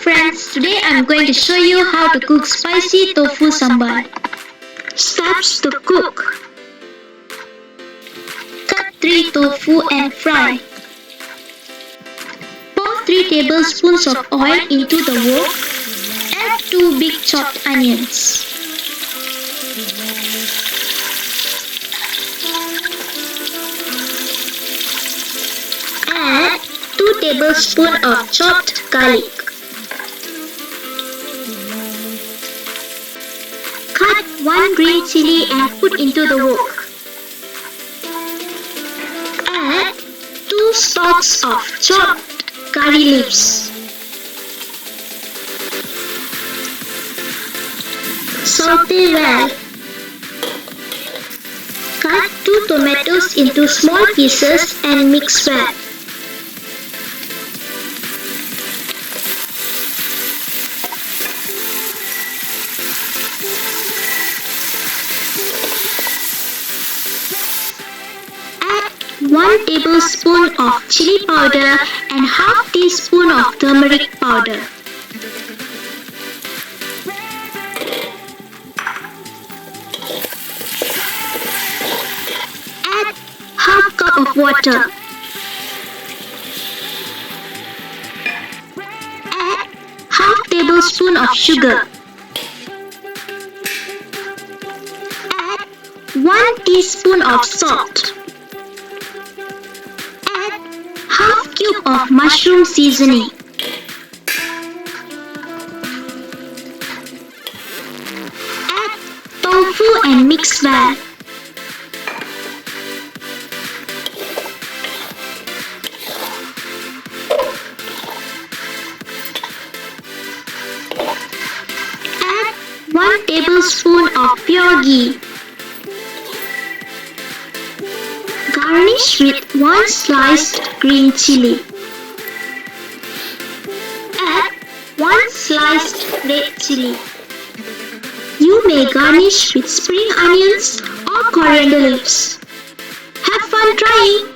friends, today I'm going to show you how to cook spicy tofu sambal. Steps to cook. Cut 3 tofu and fry. Pour 3 tablespoons of oil into the wok. Add 2 big chopped onions. Add 2 tablespoons of chopped garlic. Cut 1 green chili and put into the wok. Add 2 stalks of chopped curry leaves. Saute well. Cut 2 tomatoes into small pieces and mix well. Add 1 tablespoon of chili powder and half teaspoon of turmeric powder. Add half cup of water. Add half tablespoon of sugar. Add 1 teaspoon of salt. Add half cube of mushroom seasoning. Add tofu and mix well. Add 1 tablespoon of pure ghee. Garnish with 1 sliced green chili. Add 1 sliced red chili. You may garnish with spring onions or coriander leaves. Have fun trying!